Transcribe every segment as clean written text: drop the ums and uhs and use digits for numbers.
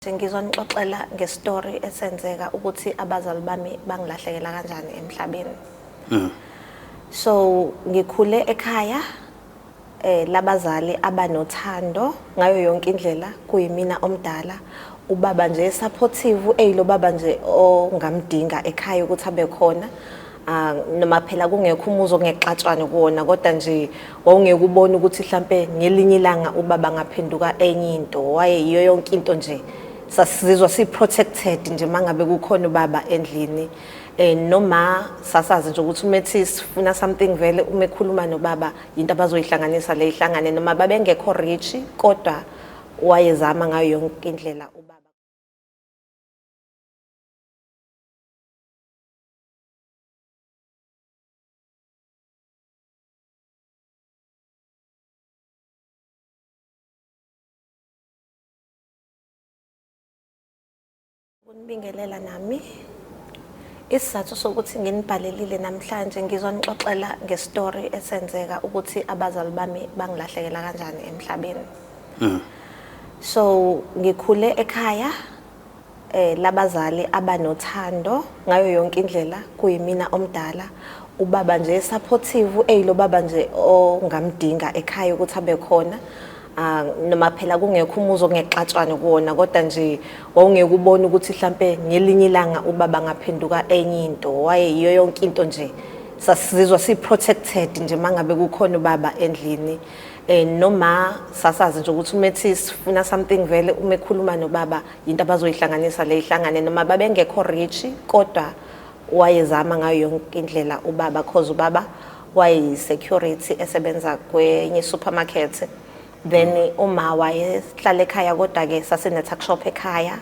Ngizonixoxela ngestory esenzeka ukuthi abazali bami bangilahlekela kanjani emhlabeni. So ngikhule ekhaya labazali abanothando ngayo yonke indlela, kuyimina omdala, ubaba nje supportive, lo baba nje ongamdinga ekhaya ukuthi abe khona. Noma phela kungekho umuzo ngexatshwane kuona, kodwa nje wawungeke ubone ukuthi mhlambe ngelinye ilanga ubaba ngaphenduka enye into, wayeyiyo yonke into nje sasizizwa si-protected nje mangabe kukhona ubaba endlini. Noma sasazi nje ukuthi umethi sifuna something vele uma ekhuluma nobaba into abazoyihlanganisa le ihlangane, noma babengekho rich kodwa wayezama ngayo yonke indlela ubaba. Kunibingelela nami. Isizathu sokuthi nginibhalelile namhlanje ngizonixoxela ngestory esenzeka ukuthi abazali bami bangilahlekela kanjani emhlabeni. So ngikhule ekhaya labazali abanothando ngayo yonke indlela, kuyimina omdala, ubaba nje supportive, lo baba nje ongamdinga ekhaya ukuthi abe khona. Noma phela kungekho umuzo ngexatshwane kuona, kodwa nje wawungeke ubone ukuthi mhlambe ngelinye ilanga ubaba ngaphenduka enye into, wayeyiyo yonke into nje sasizizwa si-protected nje mangabe kukhona ubaba endlini. Noma sasazi nje ukuthi umethi sifuna something vele uma ekhuluma nobaba into abazoyihlanganisa le ihlangane, noma babengekho rich kodwa wayezama ngayo yonke indlela ubaba, cause ubaba wayi-security esebenza kwenye supermarket. Then uma wayehlala ekhaya, kodwa ke sasine-tuck shop ekhaya.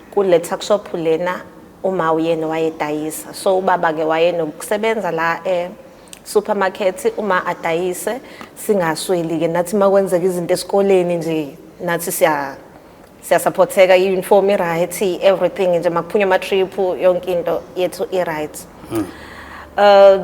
Kule tuck shop lena uma uyena wayedayisa, so ubaba ke wayenokusebenza la supermarket. Uma adayise singasweli ke nathi makwenzeka izinto esikoleni nje nathi siyasupporteka, i-uniform i-right, everything nje makuphunya ama-trip yonke into yethu i-right.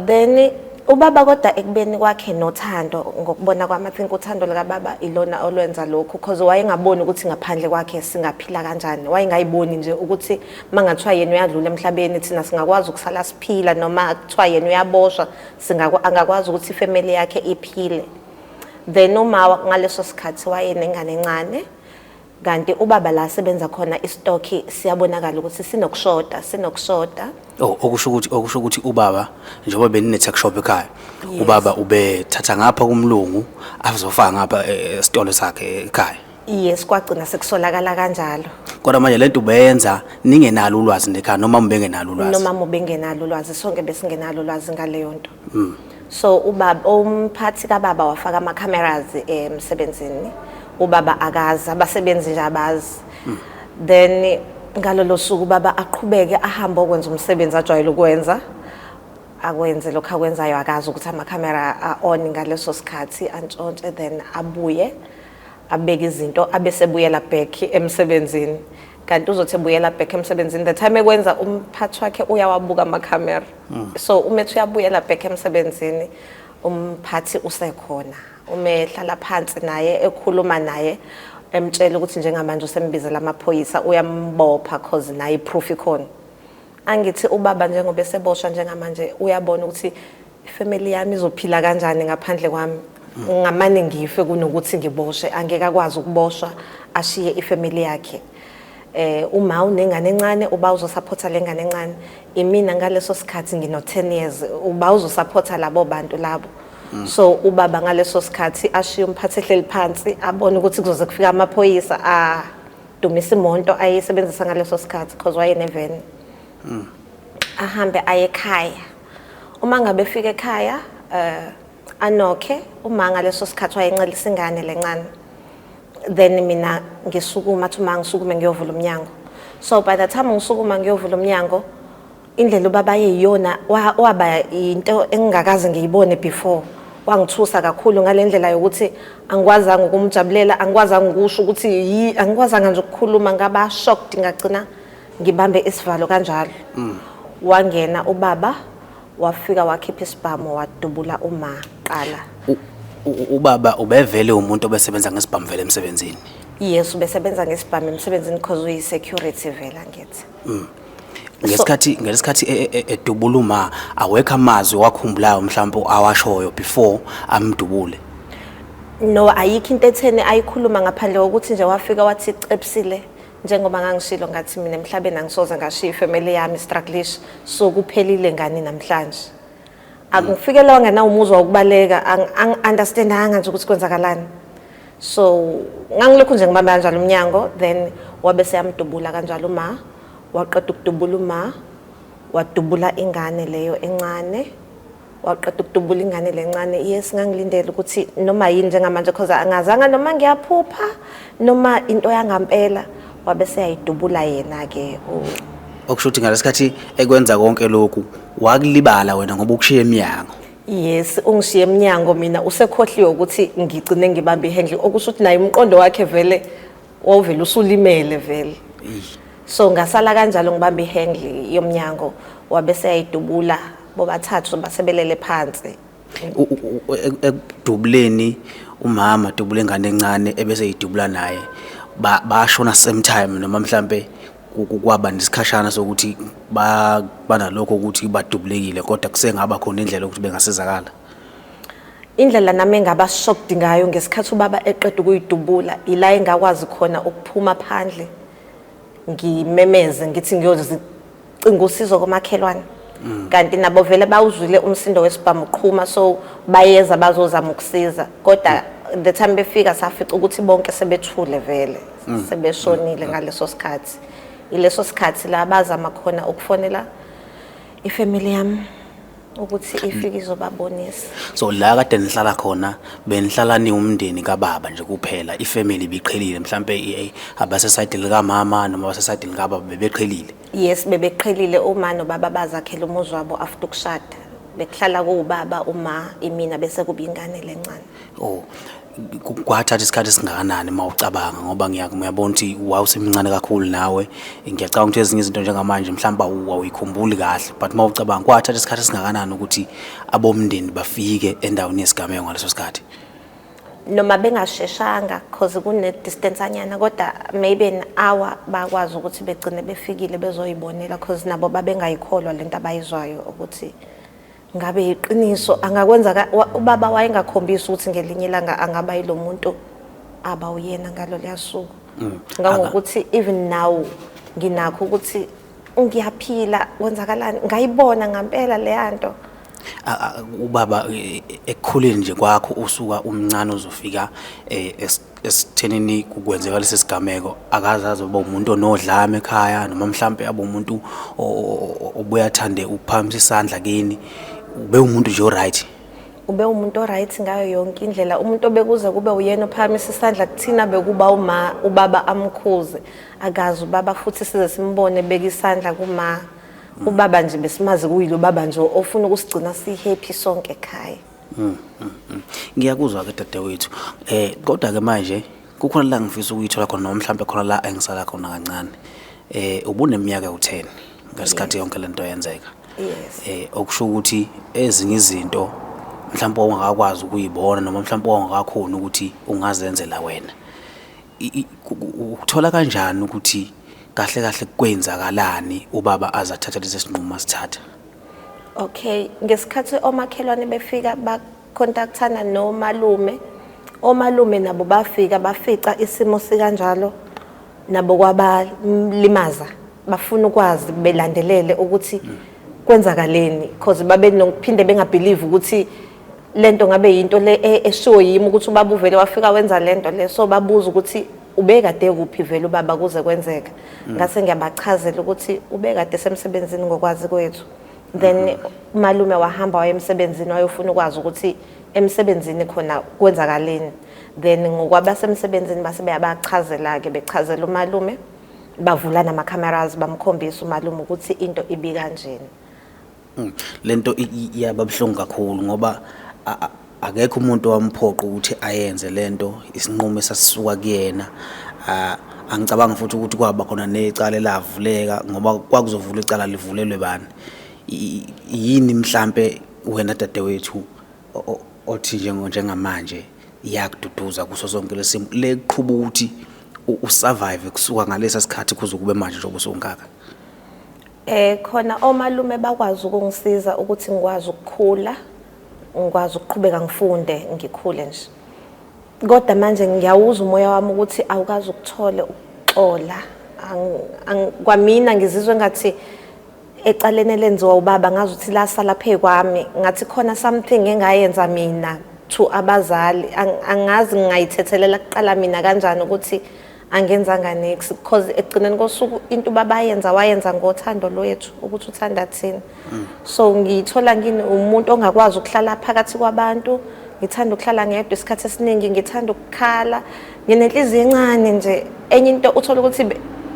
Then ubaba kodwa ekubeni kwakhe nothando, ngokubona kwami I think uthando lika baba ilona olwenza lokho, because wayengaboni ukuthi ngaphandle kwakhe singaphila kanjani. Wayengayiboni nje ukuthi mangathiwa yena uyadlula emhlabeni thina singakwazi ukusala siphila, noma kuthiwa yena uyaboshwa angakwazi ukuthi ifamily yakhe iphile. Then uma ngaleso sikhathi wayenengane encane, kanti ubaba la sebenza khona istock siyabonakala ukuthi sinokushoda. Okusho ukuthi ubaba njengoba benine-tuck shop ekhaya, ubaba ubethatha ngapha kumlungu azofaka ngapha esitolo sakhe ekhaya. Yes, kwagcina sekusolakala kanjalo. Kodwa manje lento ubeyenza ningenalo ulwazi nekhaya, noma bengenalo ulwazi? Noma bengenalo ulwazi, sonke besingenalo ulwazi ngaleyo nto. So ubaba, umphathi kababa wafaka ama-cameras emsebenzini, ubaba akazi, abasebenzi nje abazi. Then ngalolo suku baba aqhubeke ahambe okwenza umsebenzi ajwayele ukwenza, akwenze lokho akwenzayo, akazi ukuthi ama-camera on ngaleso sikhathi, antshontshe, then abuye abeke izinto abesebuyela back emsebenzini. Kanti uzothi ebuyela back emsebenzini, the time ekwenza umphathi wakhe uyawabuka ama-camera. So umethi uyabuyela back emsebenzini, umphathi usekhona, umehlala phansi naye ekhuluma naye, emtshela ukuthi njengamanje usembizela amaphoyisa, uyambopha cause naye iproof ikhona. Angithi ubaba njengoba eseboshwa njengamanje uyabona ukuthi ifamily yami izophila kanjani ngaphandle kwami. Ngamane ngife kunokuthi ngiboshwe, angeke akwazi ukuboshwa ashiye ifamily yakhe. Uma unengane encane uba uzosupporta lengane encane, imina ngaleso sikhathi ngino 10 years, uba uzosupporta labo bantu labo. So ubaba ngaleso sikhathi ashiya umphathi ehleli phansi, abone ukuthi kuzoze kufika amaphoyisa, dumisa imonto ayisebenzisa ngaleso sikhathi cause wayeneveni. Ahambe aye ekhaya. Uma ngabe efika ekhaya anokhe, uma ngaleso sikhathi wayencelisa ingane lencane. Then mina ngisukuma, athi uma ngisukume ngiyovula umnyango. So by the time ngisukuma ngiyovula umnyango, indlela ubaba yeyona waba into engingakaze ngiyibone before. Wangithusa kakhulu ngalendlela yokuthi angikwazanga ukumjabulela, angikwazanga ukusho ukuthi angikwazanga nje ukukhuluma, ngaba shocked, ngagcina ngibambe isivalo kanjalo. Wangena ubaba, wafika wakhipha isibhamu, wadubula uma qala. Ubaba ubevele umuntu obesebenza ngesibhamu vele emsebenzini? Yes, ubesebenza ngesibhamu emsebenzini because uyi-security vela ngithi. Ngesikhathi edubula uma awekho amazwi wakhumbulayo mhlawumbe awashoyo before amdubule. No, ayikho into etheni ayikhuluma ngaphandle kokuthi nje wafika wathi cepsile njengoba ngangishilo ngathi mina emhlabeni angisoze ngashiya ifamily yami struggleish so kuphelile ngani namhlanje. Akufikela ngana umuzwa wokubaleka understandanga nje ukuthi kwenzakalani. So ngangilokhu nje ngibamba kanjalo umnyango then wabe seyamdubula kanjalo uma waqeda ukudubula uma wadubula ingane leyo encane waqeda ukudubula ingane lencane yes ngangilindele ukuthi noma yini njengamanje because angazanga noma ngiyaphupha noma into yangampela wabe seyayidubula yena ke okusho ukuthi ngalesikhathi ekwenza konke lokhu wakulibala wena ngoba ukushiya eminyango. Yes, ungishiye eminyango mina usekhohliwe ukuthi ngigcine ngibamba ihandle okusho ukuthi naye umqondo wakhe vele wovela usulimele vele. So ngasala kanjalo ngibamba ihandle yomnyango wabe seyayidubula bobathathu basebelele phansi. Ekudubuleni umama dubule ingane encane ebese yidubula naye bashona same time noma mhlambe kwaba nesikhashana sokuthi banalokho ukuthi badubulekile kodwa kusengaba khona indlela ukuthi bengasizakala. Indlela nami engaba shocked ngayo ngesikhathi ubaba eqeda ukuyidubula ila engakwazi khona ukuphuma phandle ngimemeze ngithi ngiyozicinga usizo komakhelwane. Kanti nabo vele bawuzwile umsindo wesibhamu uqhuma so bayeza bazozama ukusiza kodwa the time befika safica ukuthi bonke sebethule vele sebeshonile ngaleso sikhathi. Ileso sikhathi la bazama khona ukufonela ifamily yami ukuthi ifike izobabonisa. So la kade nihlala khona benihlala ni umndeni kaBaba nje kuphela ifamily biqhelile mhlambe abase side lika mama noma abase side lika baba bebeqhelile. Yes bebeqhelile uma nobaba bazakhela umuzi wabo after ukushada bekuhlala kuubaba uma imina bese kuba ingane lencane. Oh kwathatha isikhathi singakanani mawucabanga ngoba ngiyabona ukuthi wawusemncane kakhulu nawe ngiyacabanga ukuthi ezinye izinto njengamanje mhlawumbe awuyikhumbuli kahle but mawucabanga kwathatha isikhathi singakanani ukuthi abomndeni bafike endaweni yesigameko ngaleso sikhathi. Noma bengasheshanga because kune distance anyana kodwa maybe an hour bakwazi ukuthi begcine befikile bezoyibonela because nabo babengayikholwa lento abayizwayo ukuthi ngabe iqiniso angakwenza ubaba wayengakhombisa ukuthi ngelinye ilanga angaba yilo muntu aba uyena ngalo liyasuku. Ngokuthi even now nginakho ukuthi ngiyaphila kwenzakalani ngayibona ngempela leyanto. Ubaba ekukhuleni nje kwakho usuka umncane uzofika esithenini kukwenzeka lesisigameko akazazi uba umuntu onodlame ekhaya noma mhlambe aba umuntu obuya thande ukuphamisa isandla kini ube umuntu nje oright. Ube umuntu oright ngayo yonke indlela umuntu obekuza kube uyena ophamisa isandla kuthina bekuba ubaba amkhuze akazi ubaba futhi size simbone beka isandla kuma ubaba nje besimazi kuyilo baba nje ofuna ukusigcina sihappy sonke ekhaya. Ngiyakuzwa ke dadewethu kodwa ke manje kukhona la ngifisa ukuyithola khona noma mhlambe khona la engisala khona kancane ubuneminyaka u10 ngasikhathi yonke lento yenzeka. Yes. Okusho ukuthi ezinye izinto mhlawumbe ongakwazi ukuyibona noma mhlawumbe ongakakhona ukuthi ungazenzela wena. Ukuthola kanjani ukuthi kahle kahle kwenzakalani ubaba azathatha lesi sinqumo asithatha? Okay, ngesikhathi omakhelwane befika bakontaktana nomalume. Omalume nabo bafika bafica isimo sikanjalo nabo kwabalimaza bafuna ukwazi belandelele ukuthi kwenzakaleni because babe nokuphinde bengabelieve ukuthi lento ngabe into le eshow yimi ukuthi ubaba uvele wafika wenza lento le so babuza ukuthi ubekade kuphi vele ubaba kuze kwenzeka. Ngase ngiyabachazela ukuthi ubekade semsebenzini ngokwazi kwethu then umalume wahamba wayemsebenzini wayofuna ukwazi ukuthi emsebenzini khona kwenzakaleni then ngokwaba semsebenzini base bayabachazela ke bechazela umalume bavula nama cameras bamkhombisa umalume ukuthi into ibi kanjeni. Lento iyababhlungu kakhulu ngoba akekho umuntu wamphoqa ukuthi ayenze lento isinqumo esasuka kuyena. Angicabanga futhi ukuthi kwaba khona necala lavuleka ngoba kwakuzovula icala livulelwe bani. Yini mhlambe wena dadewethu othi njengamanje iyakududuza kuso sonke lesimo leqhuba ukuthi usurvive kusuka ngalesa sikhathi kuze kube manje njengoba usungaka? Khona omalume bakwazi ukungisiza ukuthi ngikwazi ukukhula, ngikwazi ukuqhubeka ngifunde, ngikhule nje. Kodwa manje ngiyawuza umoya wami ukuthi awukazi ukuthole ukuxola. Kwamina ngizizwe ngathi ecaleni lenziwa ubaba ngazi ukuthi la sala phe kwami ngathi khona something engayenza mina to abazali. Angazi ngingayithethelela kuqala mina kanjani ukuthi angenzanga next, because ekugcineni kosuku into babayenza wayenza ngothando lwethu ukuthi uthanda thina. So ngithola ngini umuntu ongakwazi ukuhlala phakathi kwabantu, ngithanda ukuhlala ngedwa isikhathi esiningi, ngithanda ukukhala, nginenhliziyo encane nje. Enye into uthola ukuthi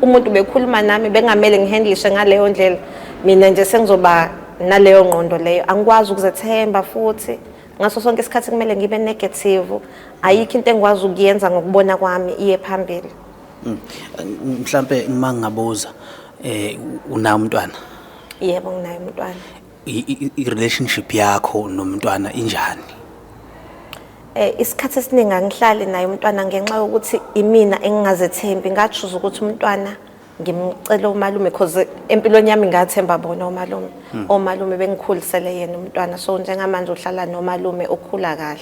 umuntu bekhuluma nami bengamele ngihandlishe ngaleyo ndlela, mina nje sengizoba naleyo ngqondo leyo, angikwazi ukuzethemba futhi ngaso sonke isikhathi kumele ngibe negative. Ayikho into engikwazi ukuyenza ngokubona kwami iye phambili. Mhlambe mangabuza una umntwana? Yebo nginaye umntwana. I-relationship yakho nomntwana injani? Isikhathi esiningi angihlali naye umntwana ngenxa yokuthi imina engingazethembi. Ngachuza ukuthi umntwana ngimcela umalume because empilweni yami ngathemba bona omalume. Omalume bengikhulisele yena umntwana, so njengamanje uhlala nomalume okhula kahle.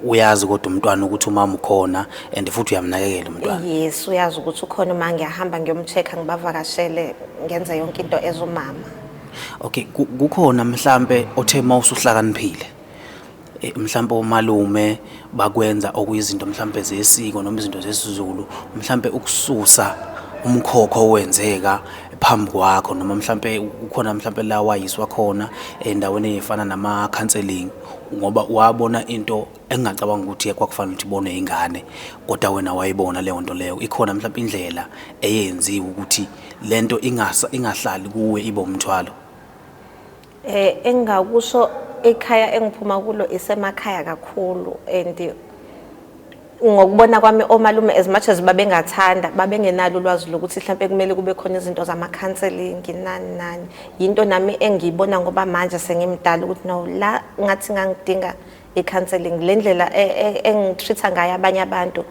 Uyazi kodwa umntwana ukuthi umama ukhona and futhi uyamnakekela umntwana? Yes, uyazi ukuthi ukhona. Uma ngiyahamba ngiyomchecka, ngibavakashele, ngenze yonke into ezumama. Okay, kukhona mhlambe othe mawusuhlakaniphile mhlambe umalume bakwenza okuyizinto mhlambe zesiko noma izinto zesiZulu, mhlambe ukususa umkhokho owenzeka phambi kwakho, noma mhlambe ukhona mhlambe la wayiswa khona endaweni efana nama counseling ngoba wabona into engacabanga ukuthi kwakufanele ukuthi ibone ingane kodwa wena wayibona leyo nto leyo. Ikhona mhlambe indlela eyenziwe ukuthi lento ingahlali kuwe ibe umthwalo? Engakusho ekhaya engiphuma kulo isemakhaya kakhulu, and ngokubona kwami omalume as much as babengathanda, babengenalo ulwazi lokuthi mhlambe kumele kube khona izinto zama counseling nani. Yinto nami engiyibona ngoba manje sengimdala ukuthi no, la ngathi ngangidinga i-counseling. Le ndlela engitreata ngayo abanye abantu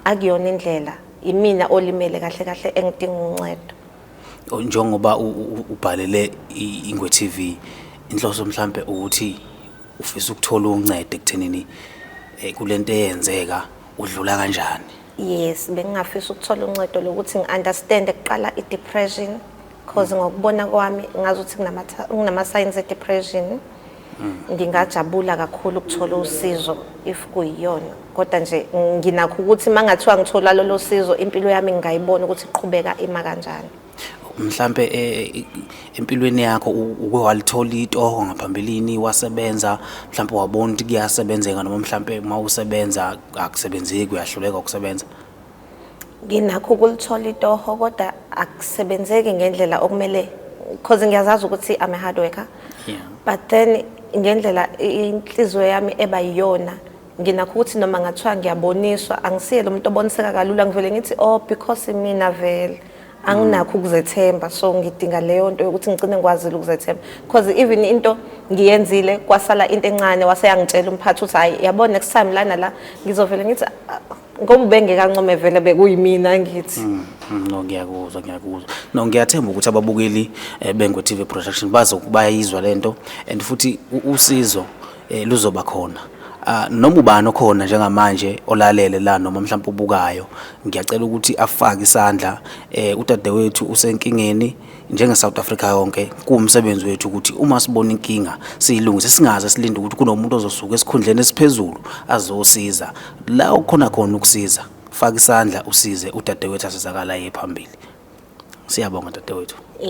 akuyona indlela, imina olimele kahle engidinga uncedo. Njengoba ubhalele Ingwe TV, inhloso mhlambe ukuthi ufisa ukuthola uncedo ekuthenini kulento eyenzeka udlula kanjani? Yes, bengingafisa ukuthola uncedo lokuthi ngi-understand kuqala i-depression, because ngokubona kwami ngazuthi kunama signs e-depression. Ngingajabula kakhulu ukuthola usizo if kuyiyona, kodwa nje nginakho ukuthi mangathiwa ngithola lolo sizo impilo yami ngingayibona ukuthi iqhubeka ima kanjani. Mhlambe empilweni yakho uke walithola itoho ngaphambilini, wasebenza mhlambe wabona ukuthi kuyasebenzeka, noma mhlambe mawusebenza akusebenzeki uyahluleka ukusebenza? Nginakho ukulithola itoho kodwa akusebenzeki ngendlela okumele, because ngiyazazi ukuthi I'm a hard worker. Yeah. But then ngendlela inhliziyo yami eba yiyona, nginakho ukuthi noma ngathiwa ngiyaboniswa angisiye lo muntu oboniseka kalula, ngivele ngithi oh because mina vele anginakho ukuzethemba, so ngidinga leyo nto ukuthi ngicine ngikwazile ukuzethemba. Because even into ngiyenzile kwasala into encane waseyangitshela umphathi ukuthi hayi yabona next time lana la ngizovela ngithi ngoba bengekancome vele bekuyimina ngithi. No, ngiyakuzwa. No, ngiyathemba ukuthi ababukeli beNgwe TV Production bayizwa lento and futhi usizo luzoba khona. Noma ubani okhona njengamanje olalele la noma mhlawumbe ubukayo, ngiyacela ukuthi afake isandla. Udadewethu usenkingeni njenge South Africa yonke. Kuumsebenzi wethu ukuthi uma sibona inkinga siyilungise, singaze silinde ukuthi kunomuntu ozosuka esikhundleni esiphezulu azosiza. La ukhona khona ukusiza, faka isandla usize udadewethu asizakala ephambili. Siyabonga dadewethu.